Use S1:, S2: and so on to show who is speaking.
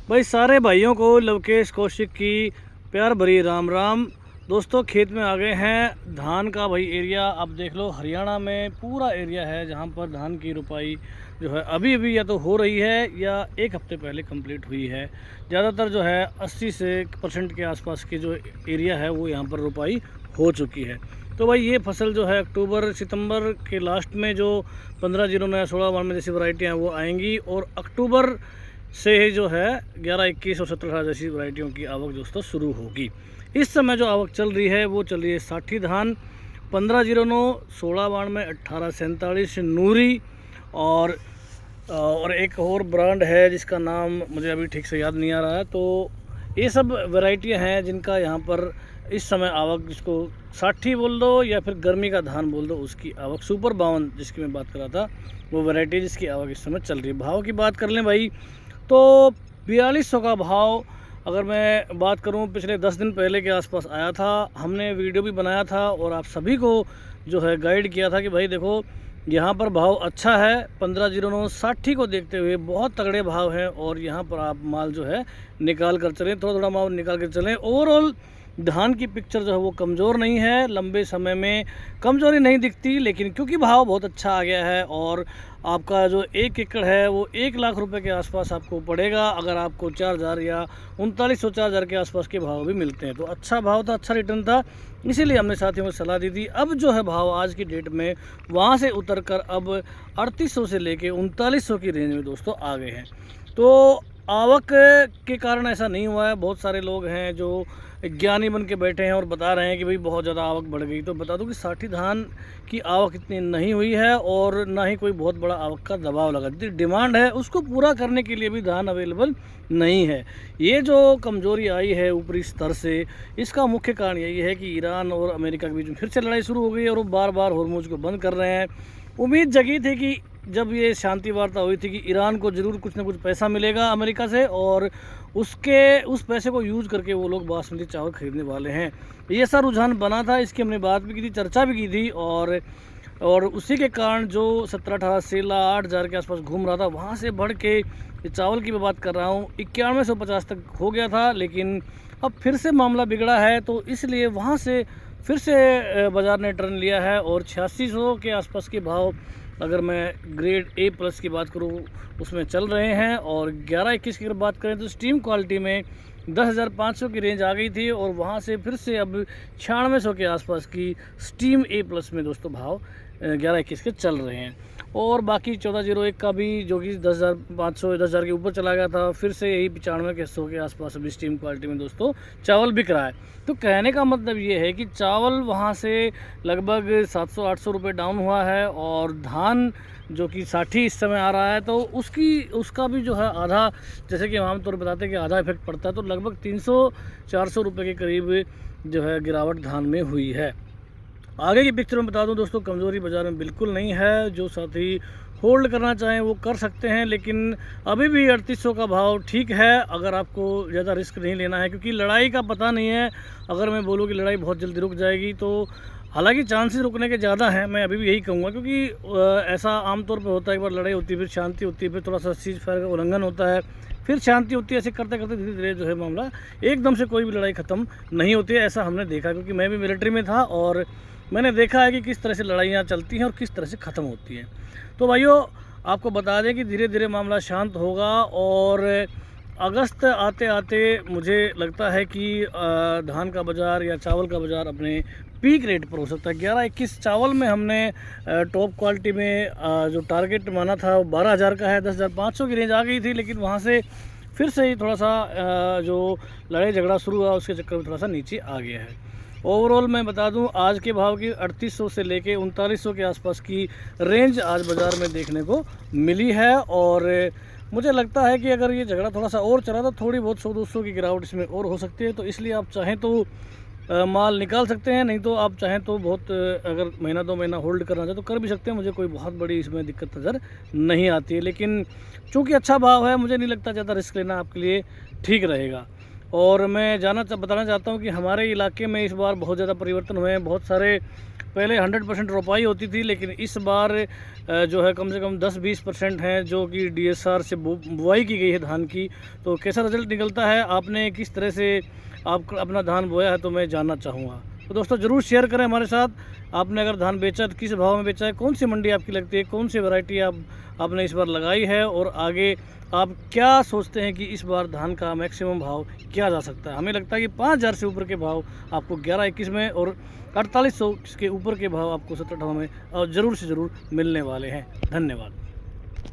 S1: भाई सारे भाइयों को लवकेश कौशिक की प्यार भरी राम राम। दोस्तों खेत में आ गए हैं धान का भाई एरिया। आप देख लो हरियाणा में पूरा एरिया है जहां पर धान की रुपाई जो है अभी अभी या तो हो रही है या एक हफ्ते पहले कंप्लीट हुई है। ज़्यादातर जो है 80% के आसपास की जो एरिया है वो यहाँ पर रुपाई हो चुकी है। तो भाई ये फसल जो है अक्टूबर सितंबर के लास्ट में जो 1509 16 जैसी वैरायटियाँ हैं वो आएंगी और अक्टूबर से जो है 11 21 और 17 जैसी वैरायटियों की आवक दोस्तों शुरू होगी। इस समय जो आवक चल रही है वो चल रही है साठी धान 1509 16 1847 नूरी और एक और ब्रांड है जिसका नाम मुझे अभी ठीक से याद नहीं आ रहा है। तो ये सब वैरायटियां हैं जिनका यहाँ पर इस समय आवक, जिसको साठी बोल दो या फिर गर्मी का धान बोल दो, उसकी आवक सुपर 52 जिसकी मैं बात कर रहा था वो वैरायटी जिसकी आवक इस समय चल रही है। भाव की बात कर लें भाई तो 4200 का भाव अगर मैं बात करूं पिछले 10 दिन पहले के आसपास आया था। हमने वीडियो भी बनाया था और आप सभी को जो है गाइड किया था कि भाई देखो यहाँ पर भाव अच्छा है। 1509 साठी को देखते हुए बहुत तगड़े भाव हैं और यहाँ पर आप माल जो है निकाल कर चलें, थोड़ा थोड़ा माल निकाल कर चलें। ओवरऑल धान की पिक्चर जो है वो कमज़ोर नहीं है, लंबे समय में कमज़ोरी नहीं दिखती, लेकिन क्योंकि भाव बहुत अच्छा आ गया है और आपका जो 1 एकड़ है वो 1 लाख रुपए के आसपास आपको पड़ेगा। अगर आपको 4000 या 3900 4000 के आसपास के भाव भी मिलते हैं तो अच्छा भाव था, अच्छा रिटर्न था, इसीलिए हमने साथियों को सलाह दी थी। अब जो है भाव आज की डेट में वहाँ से उतर कर अब 3800 से लेके 3900 की रेंज में दोस्तों आ गए हैं। तो आवक के कारण ऐसा नहीं हुआ है। बहुत सारे लोग हैं जो ज्ञानी बन के बैठे हैं और बता रहे हैं कि भाई बहुत ज़्यादा आवक बढ़ गई। तो बता दूं कि साठी धान की आवक इतनी नहीं हुई है और ना ही कोई बहुत बड़ा आवक का दबाव लगा। जितनी डिमांड है उसको पूरा करने के लिए भी धान अवेलेबल नहीं है। ये जो कमज़ोरी आई है ऊपरी स्तर से, इसका मुख्य कारण यही है कि ईरान और अमेरिका के बीच में फिर से लड़ाई शुरू हो गई और वो बार बार हॉर्मुज़ को बंद कर रहे हैं। उम्मीद जगी थी कि जब ये शांति वार्ता हुई थी कि ईरान को ज़रूर कुछ ना कुछ पैसा मिलेगा अमेरिका से और उस पैसे को यूज़ करके वो लोग बासमती चावल ख़रीदने वाले हैं। ये ऐसा रुझान बना था, इसकी हमने बात भी की थी, चर्चा भी की थी और उसी के कारण जो 17-18 से 8,000 के आसपास घूम रहा था वहाँ से बढ़ के चावल की मैं बात कर रहा हूँ 9150 तक हो गया था। लेकिन अब फिर से मामला बिगड़ा है तो इसलिए वहाँ से फिर से बाज़ार ने टर्न लिया है और 8600 के आसपास के भाव अगर मैं ग्रेड A+ की बात करूँ उसमें चल रहे हैं। और 11-21 की अगर बात करें तो स्टीम क्वालिटी में 10,500 की रेंज आ गई थी और वहाँ से फिर से अब 9600 के आसपास की स्टीम A+ में दोस्तों भाव 11-21 के चल रहे हैं। और बाकी 1401 का भी जो कि 10,500 10,000 के ऊपर चला गया था, फिर से यही 95 के 100 के आसपास अभी स्टीम क्वालिटी में दोस्तों चावल बिक रहा है। तो कहने का मतलब ये है कि चावल वहाँ से लगभग 700-800 रुपये डाउन हुआ है और धान जो कि साठी इस समय आ रहा है तो उसका भी जो है आधा, जैसे कि हम आमतौर पर बताते हैं कि आधा इफेक्ट पड़ता है, तो लगभग 300-400 रुपये के करीब जो है गिरावट धान में हुई है। आगे की पिक्चर में बता दूं दोस्तों कमज़ोरी बाज़ार में बिल्कुल नहीं है। जो साथी होल्ड करना चाहें वो कर सकते हैं, लेकिन अभी भी 3800 का भाव ठीक है अगर आपको ज़्यादा रिस्क नहीं लेना है, क्योंकि लड़ाई का पता नहीं है। अगर मैं बोलूँ कि लड़ाई बहुत जल्दी रुक जाएगी तो हालांकि चांसेस रुकने के ज़्यादा हैं, मैं अभी भी यही कहूँगा, क्योंकि ऐसा आमतौर पर होता है, एक बार लड़ाई होती है फिर शांति होती है, फिर थोड़ा सा सीज फायर का उल्लंघन होता है, फिर शांति होती है। ऐसे करते करते धीरे धीरे जो है मामला एकदम से कोई भी लड़ाई ख़त्म नहीं होती है। ऐसा हमने देखा, क्योंकि मैं भी मिलिट्री में था और मैंने देखा है कि किस तरह से लड़ाइयाँ चलती हैं और किस तरह से ख़त्म होती हैं। तो भाइयों आपको बता दें कि धीरे धीरे मामला शांत होगा और अगस्त आते आते मुझे लगता है कि धान का बाज़ार या चावल का बाज़ार अपने पीक रेट पर हो सकता है। 11-21 चावल में हमने टॉप क्वालिटी में जो टारगेट माना था वो 12,000 का है, 10,500 की रेंज आ गई थी, लेकिन वहाँ से फिर से ही थोड़ा सा जो लड़ाई झगड़ा शुरू हुआ उसके चक्कर में थोड़ा सा नीचे आ गया है। ओवरऑल मैं बता दूं आज के भाव की 3800 से लेके 3900 के आसपास की रेंज आज बाज़ार में देखने को मिली है। और मुझे लगता है कि अगर ये झगड़ा थोड़ा सा और चला तो थोड़ी बहुत 100-200 की गिरावट इसमें और हो सकती है। तो इसलिए आप चाहें तो माल निकाल सकते हैं, नहीं तो आप चाहें तो बहुत अगर महीना 2 महीना होल्ड करना चाहें तो कर भी सकते हैं। मुझे कोई बहुत बड़ी इसमें दिक्कत नज़र नहीं आती है, लेकिन चूँकि अच्छा भाव है मुझे नहीं लगता ज़्यादा रिस्क लेना आपके लिए ठीक रहेगा। और मैं बताना चाहता हूँ कि हमारे इलाके में इस बार बहुत ज़्यादा परिवर्तन हुए हैं। बहुत सारे पहले 100% रोपाई होती थी, लेकिन इस बार जो है कम से कम 10-20% हैं जो कि DSR से बुआई की गई है धान की। तो कैसा रिज़ल्ट निकलता है, आपने किस तरह से आप अपना धान बोया है, तो मैं जानना चाहूँगा। तो दोस्तों ज़रूर शेयर करें हमारे साथ, आपने अगर धान बेचा तो किस भाव में बेचा है, कौन सी मंडी आपकी लगती है, कौन सी वैरायटी आपने इस बार लगाई है, और आगे आप क्या सोचते हैं कि इस बार धान का मैक्सिमम भाव क्या जा सकता है। हमें लगता है कि 5,000 से ऊपर के भाव आपको 11-21 में और 4800 के ऊपर के भाव आपको 17-18 में और ज़रूर से ज़रूर मिलने वाले हैं। धन्यवाद।